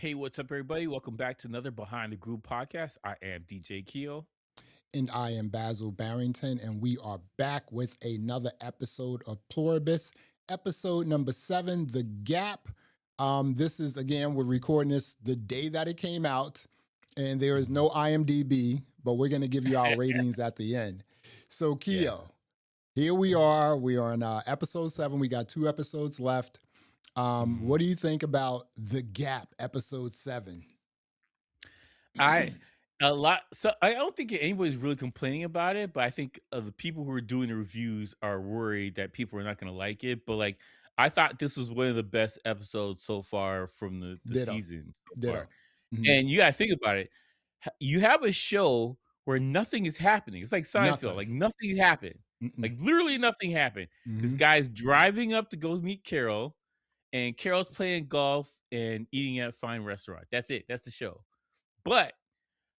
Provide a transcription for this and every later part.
Hey, what's up, everybody? Welcome back to another Behind the Groove podcast. I am DJ Keo. And I am Basil Barrington, and we are back with another episode of Pluribus, episode number 7, The Gap. This is, again, we're recording this the day that it came out, and there is Mhm. no IMDb, but we're going to give you our ratings at the end. So, Yeah. Keo, here we are. We are in episode 7. We got 2 episodes left. Mhm. What do you think about The Gap, episode 7? I a lot. So I don't think anybody's really complaining about it, but I think the people who are doing the reviews are worried that people are not going to like it. But like, I thought this was one of the best episodes so far from the Ditto. season so far. Ditto. Mhm. And you got to think about it. You have a show where nothing is happening. It's like Seinfeld. Nothing. Like nothing happened. Mm-mm. Like literally nothing happened. This Mhm. guy's driving up to go meet Carol, and Carol's playing golf and eating at a fine restaurant. That's it. That's the show. But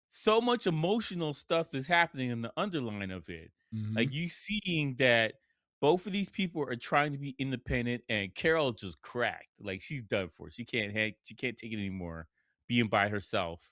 so much emotional stuff is happening in the underline of it. Like Mhm. you seeing that both of these people are trying to be independent, and Carol just cracked. Like she's done for. She can't take it anymore being by herself.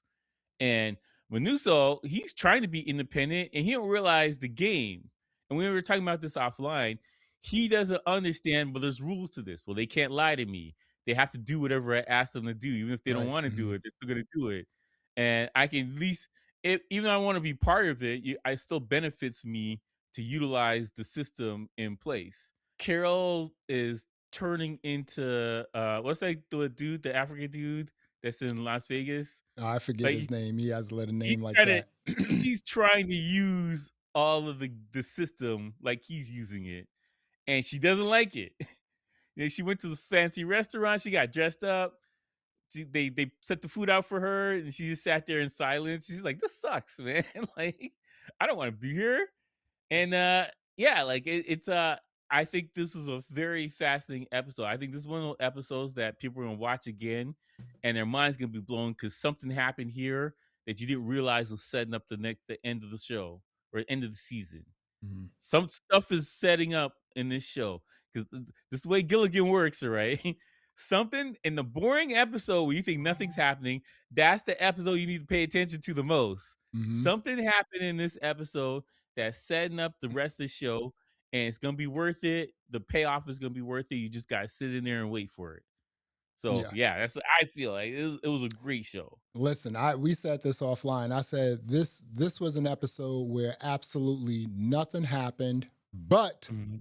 And Manouso, he's trying to be independent and he don't realize the game. And we were talking about this offline. He doesn't understand, but there's rules to this. Well, they can't lie to me. They have to do whatever I ask them to do, even if they don't Right. want to do Mhm. it. They're still going to do it. And I can at least, even though I want to be part of it, I still benefits me to utilize the system in place. Carol is turning into what's that the dude, the African dude that's in Las Vegas? Oh, I forget his Like name. He has a little he's name like trying to that. he's trying to use all of the system like he's using it, and she doesn't like it. She went to the fancy restaurant, she got dressed up, they set the food out for her, and she just sat there in silence. She's like, "This sucks, man. Like, I don't wanna be here." And yeah, like it's I think this is a very fascinating episode. I think this is one of those episodes that people are gonna watch again and their mind's gonna be blown because something happened here that you didn't realize was setting up the end of the show or end of the season. Mhm. Some stuff is setting up in this show because this is the way Gilligan works, all right? Something in the boring episode where you think nothing's happening, that's the episode you need to pay attention to the most. Mhm. Something happened in this episode that's setting up the rest of the show, and it's gonna be worth it. The payoff is gonna be worth it. You just gotta sit in there and wait for it. So Yeah. yeah, that's what I feel like. It was a great show. Listen, we said this offline. I said this was an episode where absolutely nothing happened, but Mhm.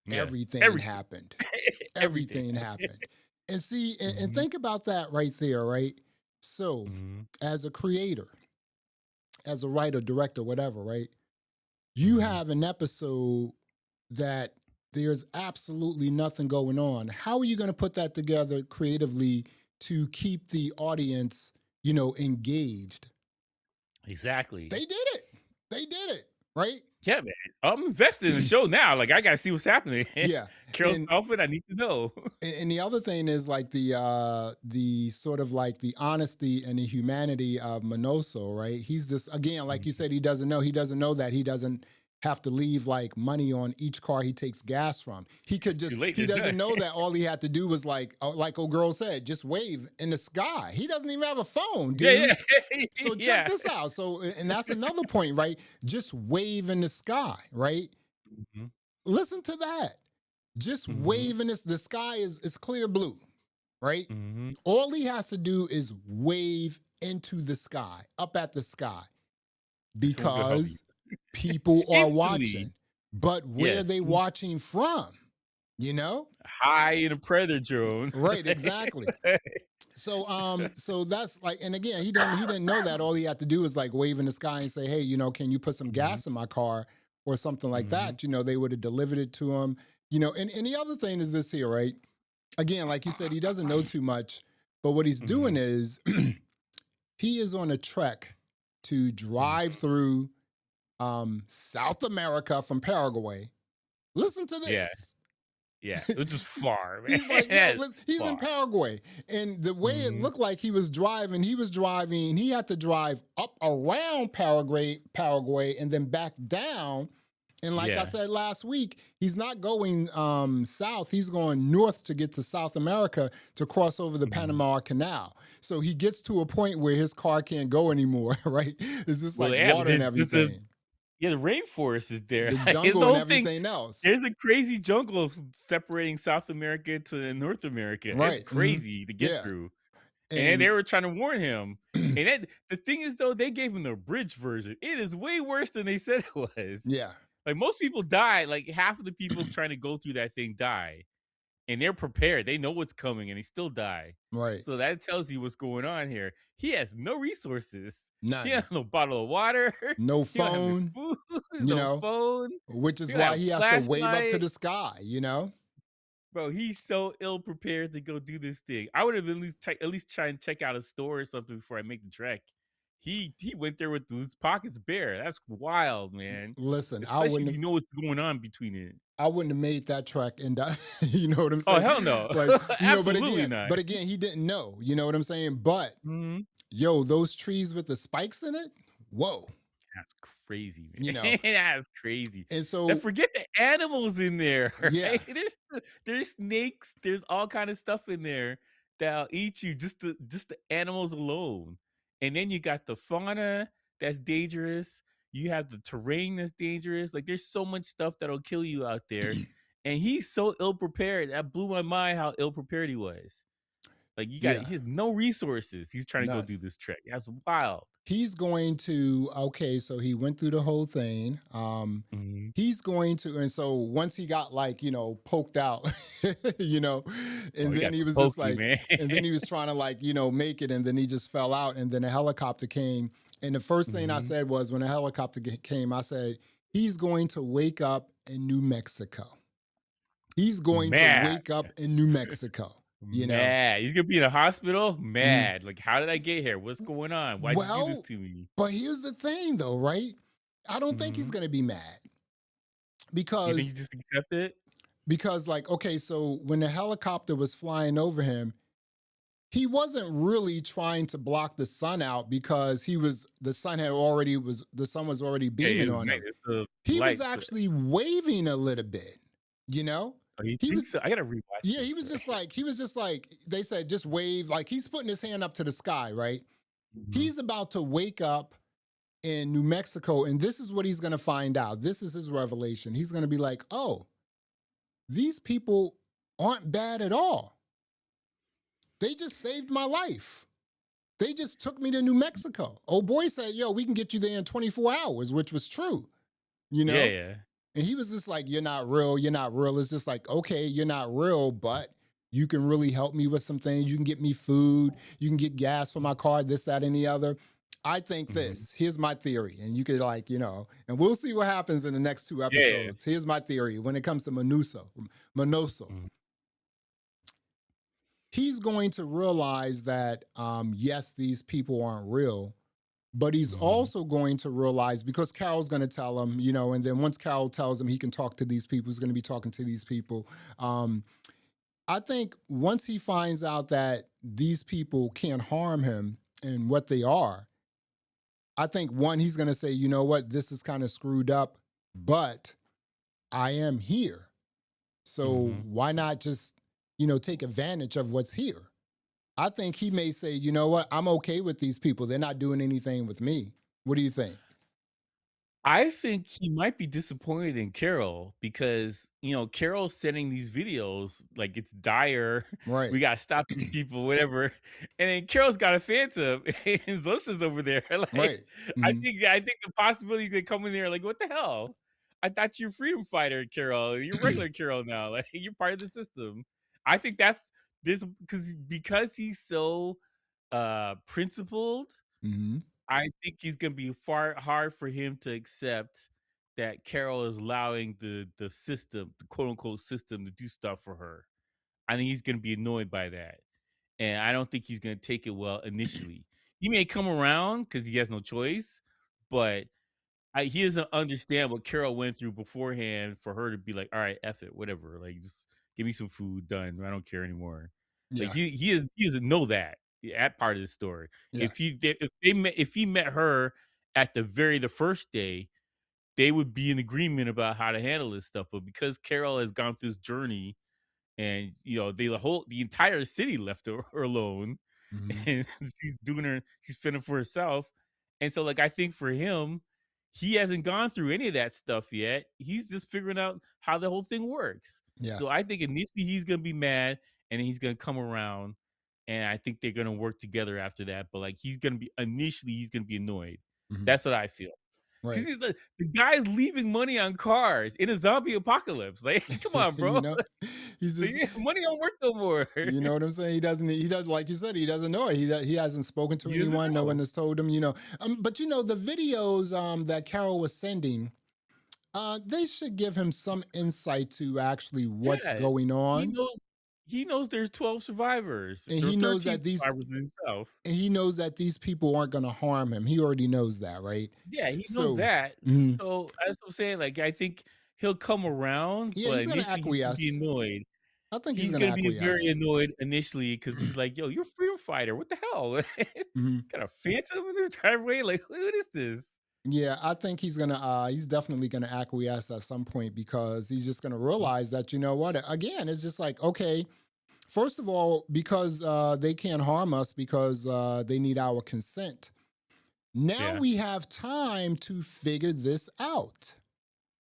Yes, everything everything, happened. everything. Everything happened. And see, and Mhm, think about that right there, right? So, mhm, as a creator, as a writer, director, whatever, right? You mhm. have an episode that there's absolutely nothing going on. How are you going to put that together creatively to keep the audience, engaged? Exactly. They did it. They did it, right? Yeah, man. I'm invested in the show now. Like I gotta see what's happening. Yeah. Carol's And outfit, I need to know. and the other thing is like the sort of like the honesty and the humanity of Manoso, right? He's just again, like you Mhm. said, he doesn't know that he doesn't have to leave like money on each car he takes gas from. He It's could too just late. he It's doesn't done. know that all he had to do was like old girl said, just wave in the sky. He doesn't even have a phone, Yeah, dude. yeah. So check Yeah. this out. So and that's another point, right? Just wave in the sky, right? Mhm, Listen to that. Just mhm, waving this, the sky is clear blue, right? mhm. All he has to do is wave into the sky, up at the sky, Someone's gonna help you. because people are Instantly. watching. But where are Yes. they watching from? You know? High in a predator drone. Right, exactly. So that's like, and again, he didn't know that. All he had to do was like wave in the sky and say, hey, can you put some Mhm, gas in my car or something like mhm, that? They would have delivered it to him. And the other thing is this here, right? Again, like you said, he doesn't know too much, but what he's doing mhm, is he is on a trek to mhm. drive through South America from Paraguay. Listen to Yeah, this. yeah. It was just far, man. He's like, yo, That's he's in far. Paraguay. And the way it Mhm, looked like he had to drive up around Paraguay, and then back down. And like I Yeah. said last week, he's not going south. He's going north to get to South America to cross over the Mhm. Panama Canal. So he gets to a point where his car can't go anymore, right? It's just Well, like yeah, but water and there's the everything, yeah, the rainforest is there. the His jungle and whole thing everything else. there's a crazy jungle separating South America to North America. It's Right. crazy to get Yeah. through. And they And were trying to warn him. And that the thing is though, they gave him the abridged version. It is way worse than they said it was. yeah. Like most people die, like half of the people trying to go through that thing die. And they're prepared. They know what's coming and they still die. Right. So that tells you what's going on here. He has no resources. He has None. no bottle of water. No He don't have any phone, food, you no know, phone. which He is don't why have he a has to wave up to flashlight. the sky, you know? Bro, he's so ill prepared to go do this thing. I would have at least try and check out a store or something before I make the trek. He went there with his pockets bare. That's wild, man. Listen, Especially if you know what's going on between it. I wouldn't have made that track and you know what I'm Oh saying? hell no. Like, Absolutely not. but again, he didn't know, you know what I'm saying? But Mhm. yo, those trees with the spikes in it, whoa, That's crazy, you man. know. That's crazy. And Then so forget the animals in there, yeah, right? There's snakes, there's all kind of stuff in there that'll eat you, just the animals alone. And then you got the fauna that's dangerous. You have the terrain that's dangerous. Like there's so much stuff that'll kill you out there. And he's so ill prepared. That blew my mind how ill prepared he was. Like yeah, he has no resources. He's trying to go none. do this trek. That's wild. He's going to okay, so he went through the whole thing. Mhm. He's going to, and so once he got like, poked out, you know, Oh, and he then got he the was just pokey, like, man. and then he was trying to like, make it, and then he just fell out, and then a helicopter came. And the first thing I Mhm. said was when a helicopter came, I said, he's going to wake up in New Mexico. He's going to Mad, wake up in New Mexico, you know? mad. He's gonna be in a hospital? Mhm. Mad. Like, how did I get here? What's going on? Why'd you do this Well, to me? but here's the thing though, right? I don't think he's Mhm. going to be mad You think you because just accept it? like okay, so when the helicopter was flying over him, he wasn't really trying to block the sun out because the sun was already Yeah, beaming it was on nice. him. It's the He was light. actually waving a little bit, you know? Oh, you He think was so? I gotta rewatch yeah, this. he was just like they said just wave like he's putting his hand up to the sky, right? Mhm. He's about to wake up in New Mexico and this is what he's going to find out. This is his revelation. He's going to be like, "Oh, these people aren't bad at all. They just saved my life. They just took me to New Mexico." Oh boy said, "Yo, we can get you there in 24 hours," which was true, you Yeah, know? yeah. And he was just like, "You're not real. You're not real." It's just like, "Okay, you're not real, but you can really help me with some things. You can get me food. You can get gas for my car, this, that, and the other." I think Mhm. this. Here's my theory. And you could like, and we'll see what happens in the next two Yeah, yeah. episodes. Here's my theory when it comes to Manoso. Mhm. He's going to realize that yes, these people aren't real, but he's Mhm. also going to realize because Carol's going to tell him, and then once Carol tells him he can talk to these people, he's going to be talking to these people. I think once he finds out that these people can't harm him and what they are, I think one, he's going to say, you know what, this is kind of screwed up, but I am here. So Mhm. why not just, take advantage of what's here? I think he may say, you know what, I'm okay with these people. They're not doing anything with me. What do you think? I think he might be disappointed in Carol because, Carol's sending these videos like it's dire. Right. We gotta stop these people, whatever. And then Carol's got a phantom and Zosha's over there. Like, Right. Mhm. I think the possibility they come in there like, what the hell? I thought you're a freedom fighter, Carol. You're regular Carol now. Like you're part of the system. I think that's this because he's so principled. Mhm. I think he's gonna be far hard for him to accept that Carol is allowing the system, the quote unquote system, to do stuff for her. I think he's gonna be annoyed by that, and I don't think he's gonna take it well initially. He may come around because he has no choice, but he doesn't understand what Carol went through beforehand for her to be like, "All right, F it, whatever. Like, just give me some food, done. I don't care anymore." Like Yeah. he doesn't know that part of the story. Yeah. If he met her at the first day, they would be in agreement about how to handle this stuff. But because Carol has gone through this journey, and the entire city left her alone, Hmm. and she's fending for herself. And so, like, I think for him, he hasn't gone through any of that stuff yet. He's just figuring out how the whole thing works. Yeah. So I think initially he's gonna be mad, and then he's gonna come around, and I think they're gonna work together after that. But like, he's gonna be annoyed. Hmm. That's what I feel. Because Right. the guy's leaving money on cars in a zombie apocalypse. Like, come on, You bro. know, he's Like, just, yeah, money don't work no more. you know what I'm saying? He does, like you said, he doesn't know it. He hasn't spoken to He doesn't anyone. No one know. has told him, but the videos that Carol was sending, they should give him some insight to actually what's Yes. going He on. knows he knows there's 12 survivors And or he knows 13 that survivors in himself. these people aren't going to harm him. He already knows that, right? Yeah, he knows So, that. mhm, So, that's what I'm saying, like, I think he'll come around, yeah, but he's going to initially he's gonna be acquiesce. annoyed. I think he's He's going to gonna be very acquiesce. annoyed initially because he's like, "Yo, you're a freedom fighter. What the hell? Mhm. Got a phantom in the driveway? Like, what is this?" Yeah, I think he's definitely gonna acquiesce at some point because he's just gonna realize that, you know what, again, it's just like, okay, first of all, because they can't harm us because they need our consent. Now Yeah, we have time to figure this out.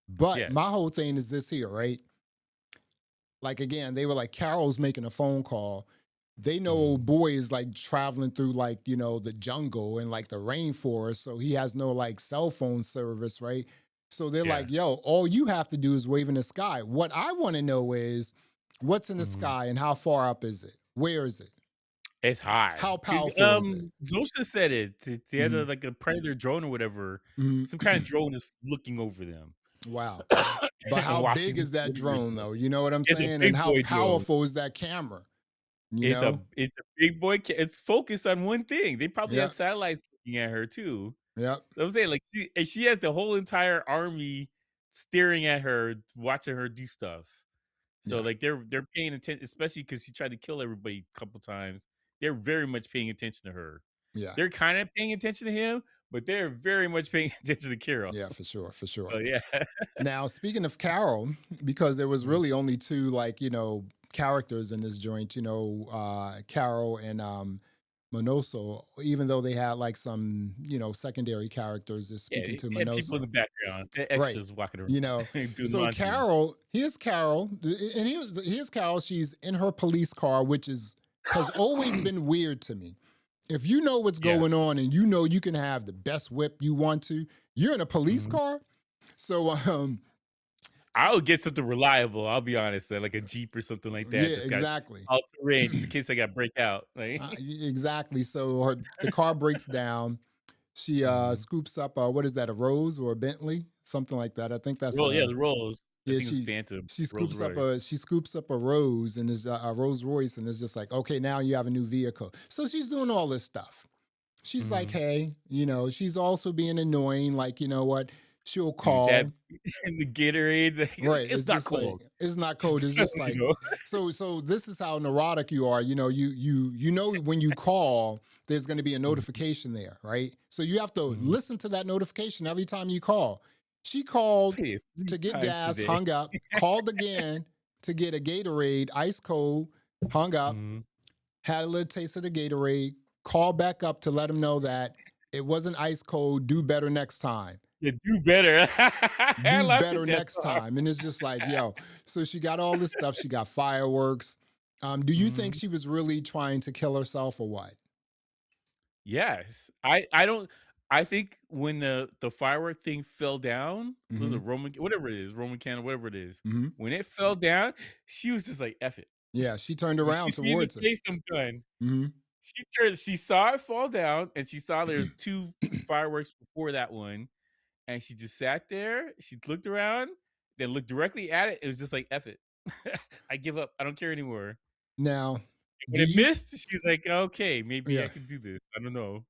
But my yes. whole thing is this here, right? Like again, they were like, Carol's making a phone call. They know old Mhm. boy is like traveling through like, the jungle and like the rainforest. So he has no like cell phone service, right? So they're Yeah. like, yo, all you have to do is wave in the sky. What I want to know is what's in the Mhm. sky and how far up is it? Where is it? It's high. How powerful is it? Zosha said it. They had Mhm, like a predator drone or whatever. mhm. Some kind of drone is looking over them Wow. But and how big watching is that the universe. drone though? You know what I'm It's a saying? And big how boy drone. powerful is that camera? You know? It's a big boy. It's focused on one thing. They probably have Yep. satellites looking at her too. Yep. So I'm saying, like, she has the whole entire army staring at her, watching her do stuff. So, Yeah. like, they're paying attention, especially because she tried to kill everybody a couple times. They're very much paying attention to her. Yeah. They're kinda paying attention to him, but they're very much paying attention to Carol. Yeah, for sure, for sure. So, yeah. Now, speaking of Carol, because there was Mhm. really only two like, characters in this joint, Carol and Monoso, even though they had like some, secondary characters just Yeah, speaking to they had people in Monoso. the background, Right. extras walking around You know, doing so laundry. here's Carol. She's in her police car, which has always been weird to me. If you know what's Yeah. going on and you know you can have the best whip you want to, you're in a police Mhm. car. So, I so would get something reliable, I'll be honest, like a Jeep or something like that yeah, that's got exactly. all terrain just in case I got break out, like Exactly. So the car breaks down. She Mhm. scoops up what is that, a Rose or a Bentley? Something like that. I think that's Roll yeah, a the rolls. I yeah, think it was Phantom, Rolls Royce. she scoops up a Rose and is a Rolls Royce and is just like, okay, now you have a new vehicle. So she's doing all this stuff. She's like, Mhm. hey, she's also being annoying. Like, you know what? She'll Dude, that call. and the Gatorade, like, Right. "It's It's not just like cold." it's not Just cold. It's just like you know? so this is how neurotic you are. When you call, there's going to be a Mhm. notification there, right? So you have to Mhm. listen to that notification every time you call. She called Play it 3 to get times gas, today. hung up, called again to get a Gatorade, ice cold, hung up, Mhm. had a little taste of the Gatorade, called back up to let him know that it wasn't ice cold, do better next time. Yeah, do better. I Do laughed at better that next part. time. And it's just like, yo, so she got all this stuff. She got fireworks. Do you think Mhm. she was really trying to kill herself or what? Yes. I don't I think when the firework thing fell down, was Hmm. it Roman whatever it is, Roman candle, whatever it is, Hmm. when it fell down, she was just like, "F it. Yeah, she turned You around kiss me in the towards it. face, I'm done." Hmm. She saw it fall down, and she saw there's 2 fireworks before that one, and she just sat there, she looked around, then looked directly at it, it was just like, "F it. I give up, I don't care anymore." Now, do When it you, th- missed, she's like, "Okay, maybe I yeah, can do this. I don't know."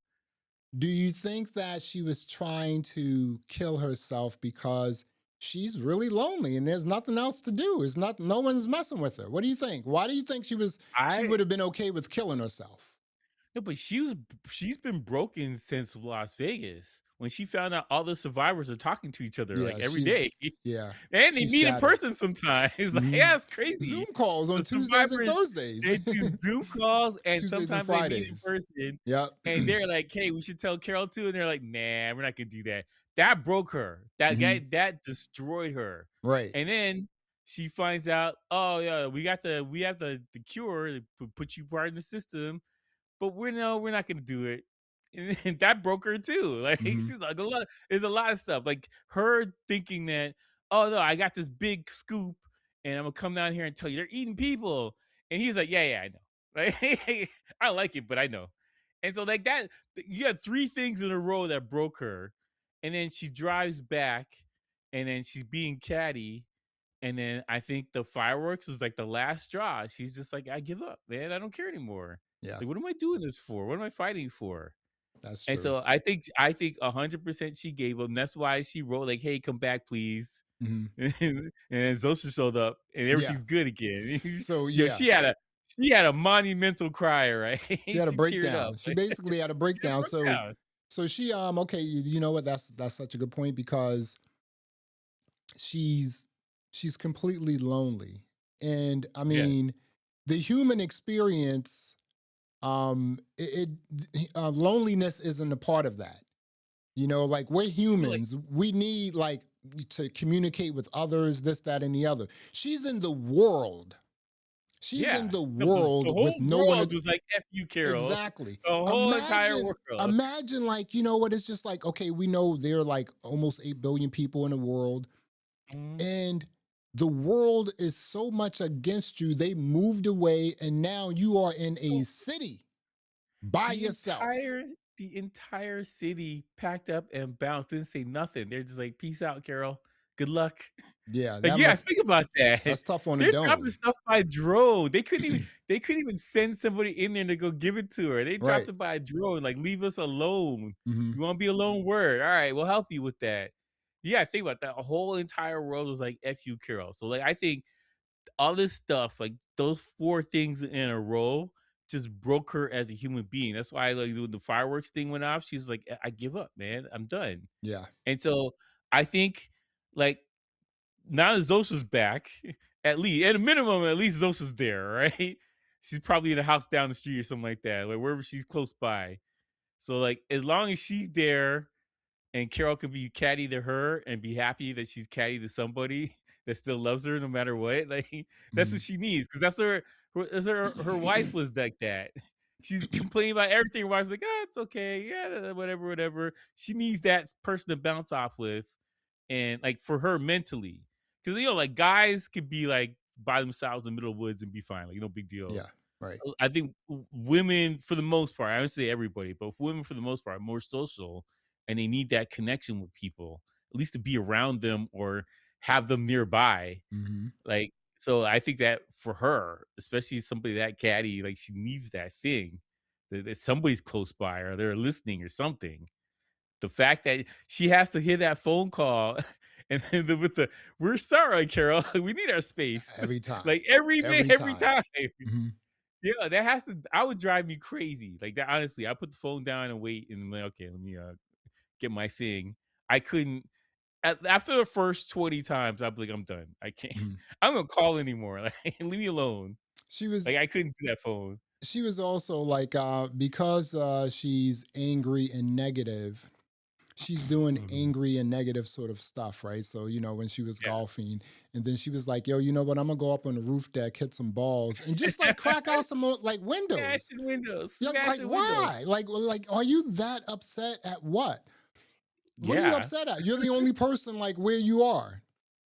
do you think that she was trying to kill herself because she's really lonely and there's nothing else to do? It's not, no one's messing with her. What do you think? Why do you think she I would have been okay with killing herself? No, but she's been broken since Las Vegas. when she found out all the survivors are talking to each other like Yeah, every she's day, yeah, and they she's meet in shattered. person sometimes. Like, Mhm. yeah, it's Zoom crazy. calls on The Tuesdays and survivors, Thursdays. they do Zoom calls, and Tuesdays and sometimes they meet in Fridays. person, Yep. and they're like, "Hey, we should tell Carol too," and they're like, "Nah, we're not gonna do that." That broke her. That guy, Mhm. that destroyed her. Right. And then she finds out, "Oh, yeah, we have the cure to put you part in the system, but we're not gonna do it." And then that broke her too. Like, Mhm. she's like, there's a lot of stuff. Like her thinking that, oh no, I got this big scoop and I'm gonna come down here and tell you they're eating people. And he's like, yeah, I know. Like, I like it, but I know. And so like that, you had three things in a row that broke her. And then she drives back and then she's being catty. And then I think the fireworks was like the last straw. She's just like, I give up, man. I don't care anymore. Yeah, Like, what am I doing this for? What am I fighting for? that's And true. so I think 100% she gave him. That's why she wrote like, "Hey, come back, please." Mhm. And then Zosa showed up, and Yeah. everything's good again. So, Yo, yeah, she had a monumental cry, right? she had a She teared up. breakdown. She Like, basically had a it breakdown. broke So down. she okay, you know what? That's such a good point because she's she's completely lonely. And I Yeah, mean, the human experience loneliness isn't a part of that. You know, like we're like, humans. We need like to communicate with others, this, that, and the other. She's in the world. She's in yeah. the No, the world with whole no one. world was like, "F you, Carol." Exactly. The whole entire Imagine, world. imagine like, you know what? It's just like, okay, we know there are like almost 8 billion people in the world, Mhm. and the world is so much against you. They moved away, and now you are in a So city by The yourself. entire the entire city packed up and bounced, didn't say nothing. They're just like, "Peace out, Carol. Good luck." Yeah, Like, that yeah, must think about that. that's tough on the They're dropping dome. stuff by drone. They couldn't even send somebody in there to go give it to her. They dropped Right. it by a drone, like, "Leave us alone. Mhm. You wanna be a lone word? Alright, we'll help you with that." Yeah, think about that. A whole entire world was like, "F you, Carol." So, like, I think all this stuff, like those 4 things in a row just broke her as a human being. That's why like when the fireworks thing went off, she's like, I give up, man. I'm done." Yeah. And so I think like now that Zosa's back, at least at a minimum, at least Zosa's there, right? She's probably in a house down the street or something like that, like wherever she's close by. So like as long as she's there and Carol can be catty to her and be happy that she's catty to somebody that still loves her no matter what. Like that's what Mhm. she needs because her wife was like that. She's complaining about everything. Her wife's like, "Ah, it's okay, yeah, whatever, whatever." She needs that person to bounce off with, and like for her mentally, because like guys could be like by themselves in the middle of the woods and be fine, like no big deal. Yeah. Right. I think women, for the most part, I would say everybody, but women for the most part are more social, and they need that connection with people, at least to be around them or have them nearby. Mhm. Like, so I think that for her, especially somebody that catty, like she needs that thing that somebody's close by or they're listening or something. The fact that she has to hear that phone call and then with the "We're sorry, Carol, we need our space," Every time. like every day, Every every time. time. Mhm. Yeah, that has to I would drive me crazy. Like that honestly, I put the phone down and wait and I'm like, okay, let me get my thing. I couldn't after the first 20 times, I'd be like, I'm done. I can't. Mhm. I'm gonna call anymore. Like leave me alone. She Like was I couldn't do that phone. she was also like because she's angry and negative, she's doing Mhm. angry and negative sort of stuff, right? So, you know, when she was Yeah. golfing, and then she was like, yo, you know what? I'm gonna go up on the roof deck, hit some balls, and just like crack out some more like windows. Smashing windows. Yeah, like Smashing windows. why? Like, are you that upset at what? What are you Yeah. upset at? You're the only person like where you are.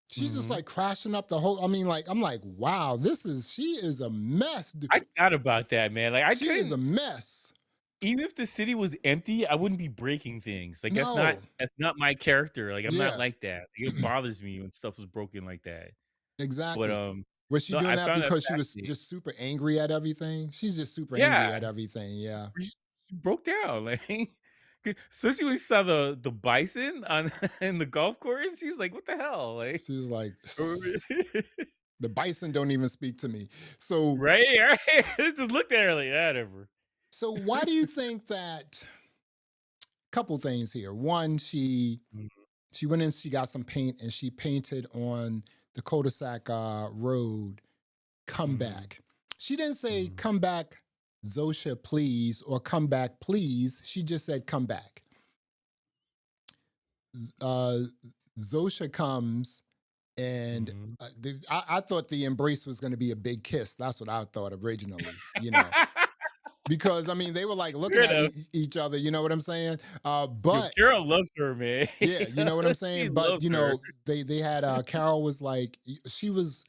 She's just Mhm. like crashing up the whole. I mean, like, I'm like, wow, she is a mess. I thought about that, man. Like I She is a couldn't mess. even if the city was empty, I wouldn't be breaking things. Like No, that's not my character. Like I'm not yeah, like that. Like, it bothers me when stuff was broken like that. But exactly. Was she no, doing I that found that because she was fascinating. just super angry at everything? She's just super angry Yeah, at everything. Yeah. she broke down, like, especially when she saw the bison on in the golf course, she was like, "What the hell?" Like, She was like, the bison don't even speak to me. So, right, right. Just looked at her like, "Yeah, whatever." why do you think that couple things here. One, Mhm, she went in, she got some paint, and she painted on the cul-de-sac road, "Come mhm, back." She didn't say, mhm, "Come back, Zosha, please," or "Come back, please." She just said, "Come back." Uh, Zosha comes, and mhm. I thought the embrace was going to be a big kiss. That's what I thought originally, because I mean they were like looking Fair at enough. each other. You know what I'm saying? Yo, But Carol loves her, man. yeah, you know what I'm He saying. But loves her. they had Carol was like she was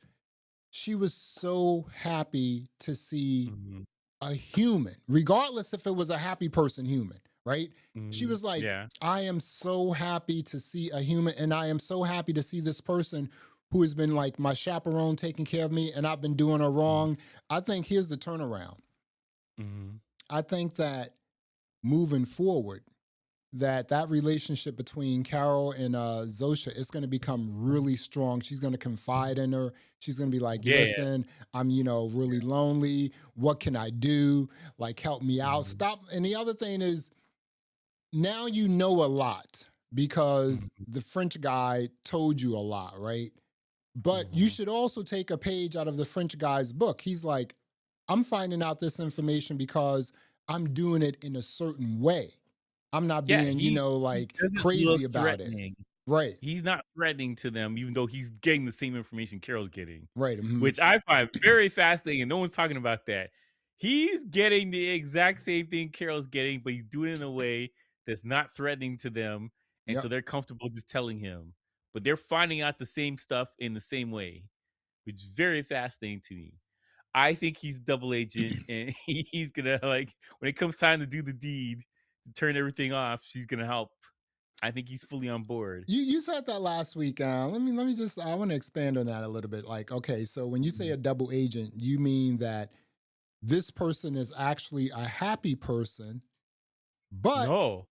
so happy to see Mhm, a human, regardless if it was a happy person human, right? She mhm. was like, Yeah. I am so happy to see a human, and I am so happy to see this person who has been like my chaperone taking care of me, and I've been doing her Mhm, wrong. I think here's the turnaround. mhm, I think that moving forward, that relationship between Carol and Zosha is going to become really strong. She's going to confide in her. She's going to be like, yeah. "Listen, I'm really lonely. What can I do? Like, help me out. Mhm, Stop." And the other thing is, now you know a lot because mhm, the French guy told you a lot, right? But you mhm. should also take a page out of the French guy's book. He's like, I'm finding out this information because I'm doing it in a certain way. I'm not Yeah, being, he like doesn't look crazy about it. threatening. Right. He's not threatening to them, even though he's getting the same information Carol's getting, Right. which I find very fascinating, and no one's talking about that. He's getting the exact same thing Carol's getting, but he's doing it in a way that's not threatening to them, and so Yep. they're comfortable just telling him. But they're finding out the same stuff in the same way, which is very fascinating to me. I think he's double agent, and he's gonna like when it comes time to do the deed, to turn everything off, she's gonna help. I think he's fully on board. You said that last week. Let me just I want to expand on that a little bit. Like, okay, so when you say Mhm. a double agent, you mean that this person is actually a happy person, but No,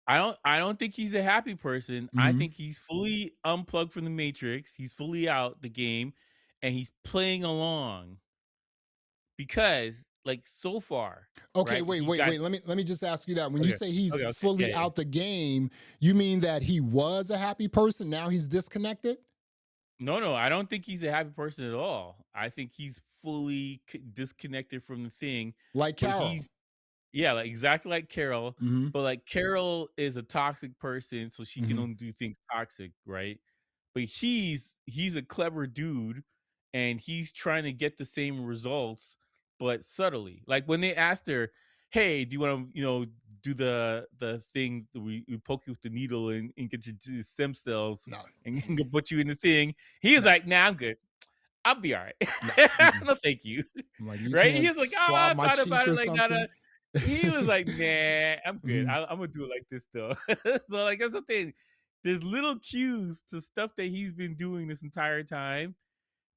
I don't think he's a happy person. I mhm. think he's fully unplugged from the matrix. He's fully out the game, and he's playing along because, like, so far, Okay, right? wait, He's wait, got wait. Let me just ask you that. When you okay, say he's okay, yeah, fully yeah. out the game, you mean that he was a happy person, now he's disconnected? No, no, I don't think he's a happy person at all. I think he's fully disconnected from the thing, Like but Carol. he's yeah, like, exactly like Carol, Mhm. but, like, Carol is a toxic person, so she can Mhm. only do things toxic, right? But he's a clever dude, and he's trying to get the same results, but subtly. Like, when they asked her, "Hey, do you wanna, do the thing that we poke you with the needle and get your stem cells No. and put you in the thing?" He was No. like, "Nah, I'm good. I'll be alright. No. Mm-mm. No, thank you." I'm like, you Right? can't He's like, "Oh, swab I my thought cheek about it, or like, nah, nah." something. He was like, "Nah, I'm good. Mhm. Imma do it like this, though." So, like, that's the thing. There's little cues to stuff that he's been doing this entire time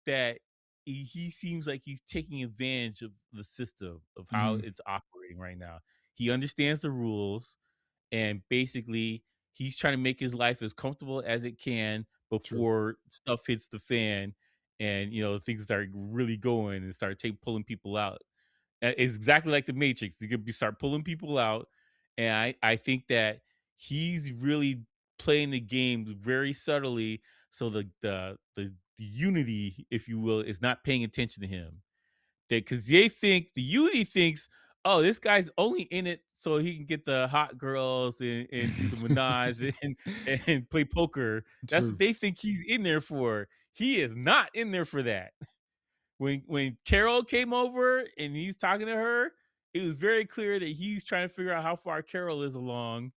that he seems like he's taking advantage of the system of how Mhm. it's operating right now. He understands the rules, and basically he's trying to make his life as comfortable as it can True. before stuff hits the fan and things start really going and start pulling people out. It's exactly like the Matrix. You could start pulling people out, and I think that he's really playing the game very subtly, so the unity, if you will, is not paying attention to him. Because they think the unity thinks, oh, this guy's only in it so he can get the hot girls and do the menage and play poker. That's what True. they think he's in there for. He is not in there for that. When Carol came over and he's talking to her, it was very clear that he's trying to figure out how far Carol is along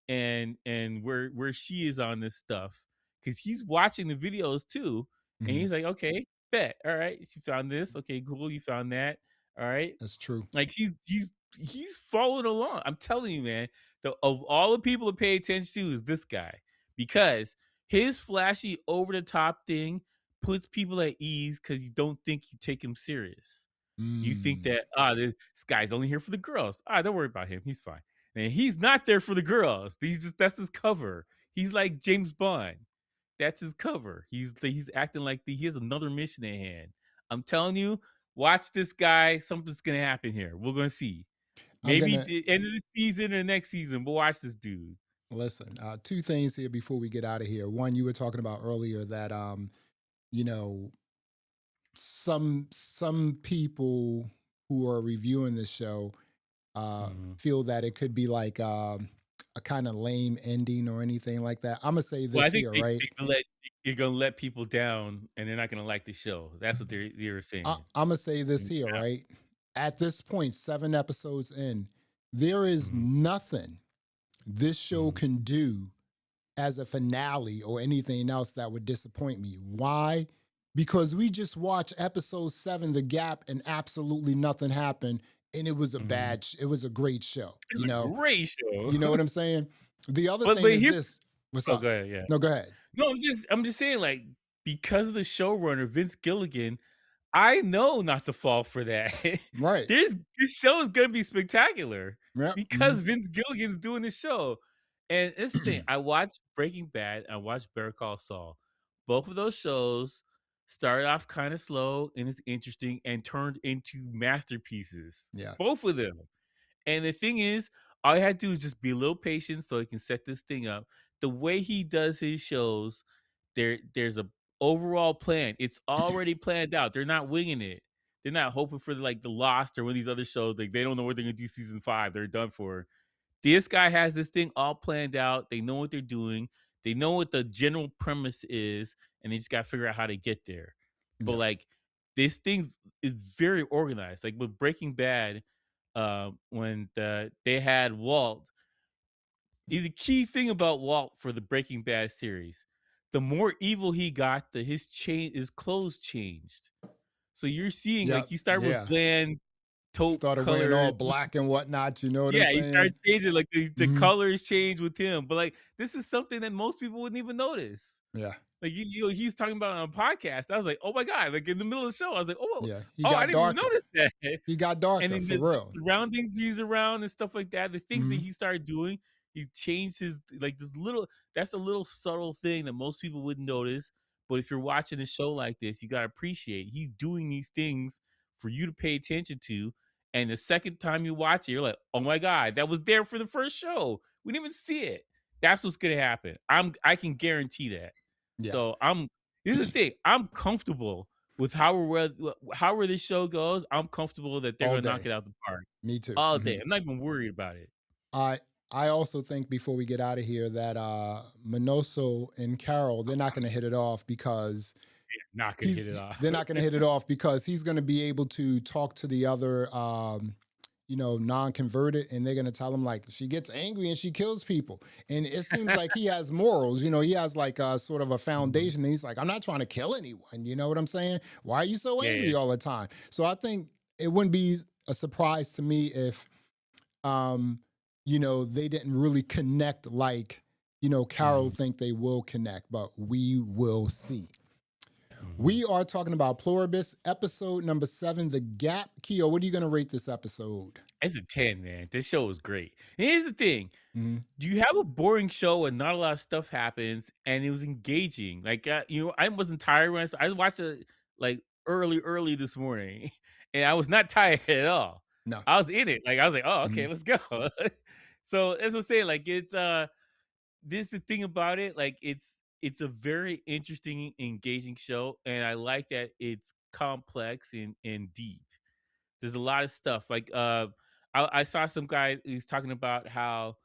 and where she is on this stuff because he's watching the videos too, and Mhm. he's like, okay, bet, all right, she found this, okay, cool, you found that, all right, That's true. like he's following along. I'm telling you, man, of all the people to pay attention to is this guy because his flashy over the top thing puts people at ease because you don't think you take him serious. You think Mm. that this guy's only here for the girls. Don't worry about him. He's fine. And he's not there for the girls. That's his cover. He's like James Bond. That's his cover. He's acting like he has another mission at hand. I'm telling you, watch this guy. Something's gonna happen here. We're gonna see. I'm Maybe gonna the end of the season or next season, but watch this dude. listen. Two things here before we get out of here. One, you were talking about earlier that you know, some people who are reviewing this show Mhm. feel that it could be like a kind of lame ending or anything like that. I'm gonna say Well, I this think here, right? you're gonna let people down, and they're not gonna like the show. That's what they're saying. I'm gonna say this And here, right? At this point, 7 episodes in, there is mhm, nothing this show mhm, can do as a finale or anything else that would disappoint me. Why? Because we just watched episode 7, The Gap, and absolutely nothing happened. And it was mhm. it was a great show. It's a great show. You know what I'm saying? The other But thing is here this. What's oh, up? go ahead, yeah. No, go ahead. No, I'm just saying, like, because of the showrunner, Vince Gilligan, I know not to fall for that. Right. This show is gonna be spectacular Yep. because Vince Gilligan's doing the show. And it's the thing, I watched Breaking Bad, I watched Better Call Saul. Both of those shows started off kinda slow and it's interesting and turned into masterpieces. Yeah. Both of them. And the thing is, all you had to do is just be a little patient so he can set this thing up. The way he does his shows, there's a overall plan. It's already planned out. They're not winging it. They're not hoping for like the Lost or one of these other shows. Like they don't know what they're gonna do season 5. They're done for. This guy has this thing all planned out. They know what they're doing. They know what the general premise is, and they just got to figure out how to get there. But Yeah. like this thing is very organized. Like with Breaking Bad, when they had Walt, is a key thing about Walt for the Breaking Bad series. The more evil he got, his clothes changed. So you're seeing like Yep. you start with Yeah. bland taupe Started wearing all colors. black and whatnot. You know what I'm Yeah, he saying? started changing, like, the Hmm. colors change with him, but, like, this is something that most people wouldn't even notice. Yeah. Like, he was talking about it on a podcast. I was like, "Oh my god," like, in the middle of the show, I was like, "Oh, Yeah. He oh, I got didn't even darker. notice that." He got And darker then for the real. surroundings he's around and stuff like that, the things that Hmm. he started doing, he changed his like, that's a little subtle thing that most people wouldn't notice, but if you're watching a show like this, you gotta appreciate he's doing these things for you to pay attention to, and the second time you watch it, you're like, "Oh my god, that was there for the first show. We didn't even see it." That's what's gonna happen. I can guarantee that. Yeah. So, here's the thing, I'm comfortable with however this show goes, I'm comfortable that they're All gonna knock day. it out the park Me too. all day. Hmm. I'm not even worried about it. I I also think before we get out of here that Manoso and Carol, they're not going to hit it off because Not gonna hit it they're off. not going to hit it off because he's going to be able to talk to the other non-converted, and they're going to tell him like she gets angry and she kills people, and it seems like he has morals. He has like a sort of a Mhm. foundation. He's like, I'm not trying to kill anyone. You know what I'm saying? Why are you so Yeah, yeah. angry all the time? So I think it wouldn't be a surprise to me if um, they didn't really connect like, Carol Mhm, think they will connect, but we will see. mhm. We are talking about Pluribus, episode number 7, The Gap. Keo, what are you going to rate this episode? It's a 10, man. This show is great. And here's the thing, Mhm. do you have a boring show and not a lot of stuff happens and it was engaging? Like, I wasn't tired when I watched it, like, early this morning, and I was not tired at all. No. I was in it. Like, I was like, "Oh, okay, Mhm. let's go." So, as I'm saying, like, this the thing about it, like, it's a very interesting, engaging show, and I like that it's complex and deep. There's a lot of stuff. Like, I saw some guy who's talking about how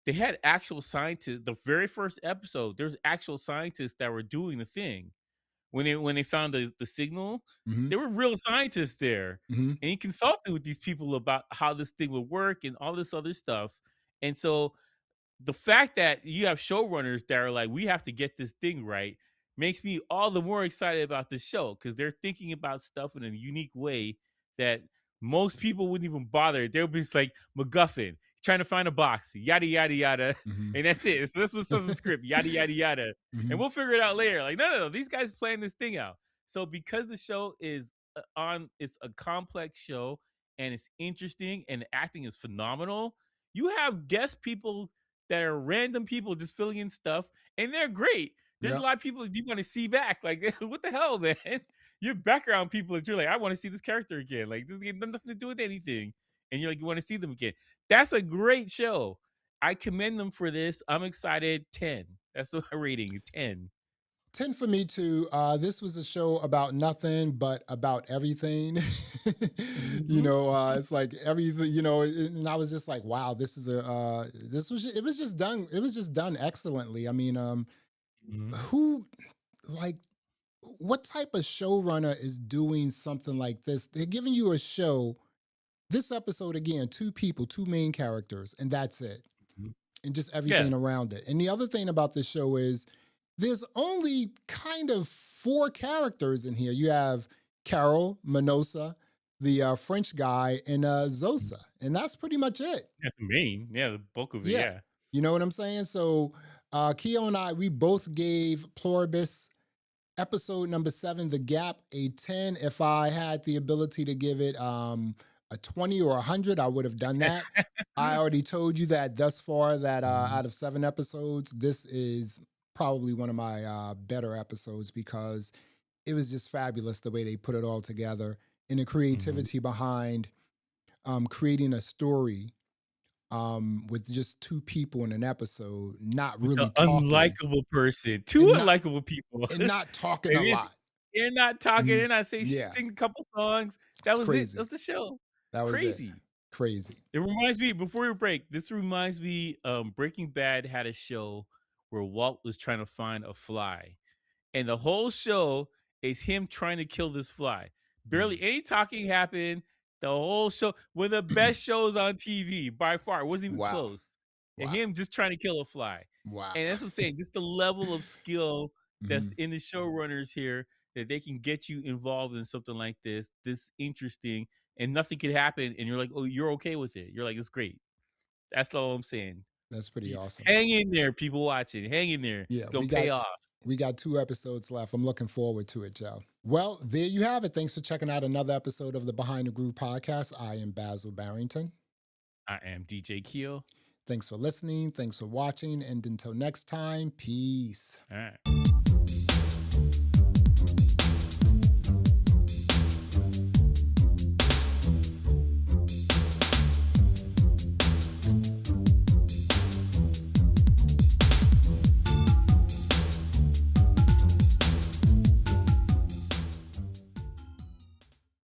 they had actual scientists. The very first episode, there's actual scientists that were doing the thing when they found the signal. Mhm. There were real scientists there, Mhm. and he consulted with these people about how this thing would work and all this other stuff. And so the fact that you have showrunners that are like, we have to get this thing right makes me all the more excited about this show because they're thinking about stuff in a unique way that most people wouldn't even bother. They'll be just like MacGuffin, trying to find a box, yada yada yada, Mhm. and that's it. So this was says in the script, yada yada yada, and Mhm. we'll figure it out later. Like, no, these guys plan this thing out. So because the show is it's a complex show and it's interesting and the acting is phenomenal. You have guest people that are random people just filling in stuff, and they're great. There's a Yeah. lot of people that you want to see back. Like, what the hell, man? Your background people that you're like, I want to see this character again. Like, this has nothing to do with anything. and you're like, you want to see them again. That's a great show. I commend them for this. I'm excited. 10. That's the rating. 10. 10 for me too. This was a show about nothing but about everything. Hmm. It's like everything, and I was just like, wow, this is this was it was just done. It was just done excellently. I mean, Hmm. who like what type of showrunner is doing something like this? They're giving you a show. This episode again, two people, two main characters, and that's it. And just Yeah. everything around it. And the other thing about this show is there's only kind of four characters in here. You have Carol, Manosa, the French guy, and Zosa. And that's pretty much it. That's the main. Yeah, the bulk of it. Yeah. Yeah. You know what I'm saying? So Keo and I, we both gave Pluribus episode number 7, The Gap, a 10. If I had the ability to give it a 20 or 100, I would have done that. I already told you that thus far that Mhm. out of 7 episodes, this is probably one of my better episodes because it was just fabulous the way they put it all together and the Mhm. creativity behind creating a story with just two people in an episode, not With the really talking unlikable person. 2 and not unlikable people. and not talking a And it's lot. they're not talking, Mhm. they're not saying she Yeah, sing a couple songs. That it's was it. crazy. That's the show. That was it. Crazy. Crazy. It reminds me before we break, this reminds me, Breaking Bad had a show where Walt was trying to find a fly, and the whole show is him trying to kill this fly. Barely Mm. any talking happened. The whole show one of the best shows on TV by far. It wasn't even Wow. close. And Wow. him just trying to kill a fly. Wow. And that's what I'm saying. Just the level of skill that's Mhm. in the showrunners here that they can get you involved in something like this interesting, and nothing could happen, and you're like, oh, you're okay with it. You're like, it's great. That's all I'm saying. That's pretty awesome. Hang in there, people watching. Hang in there. Yeah, It's gonna pay off. we got 2 episodes left. I'm looking forward to it, Joe. Well, there you have it. Thanks for checking out another episode of the Behind the Groove podcast. I am Basil Barrington. I am DJ Keo. Thanks for listening. Thanks for watching. And until next time, peace. All right.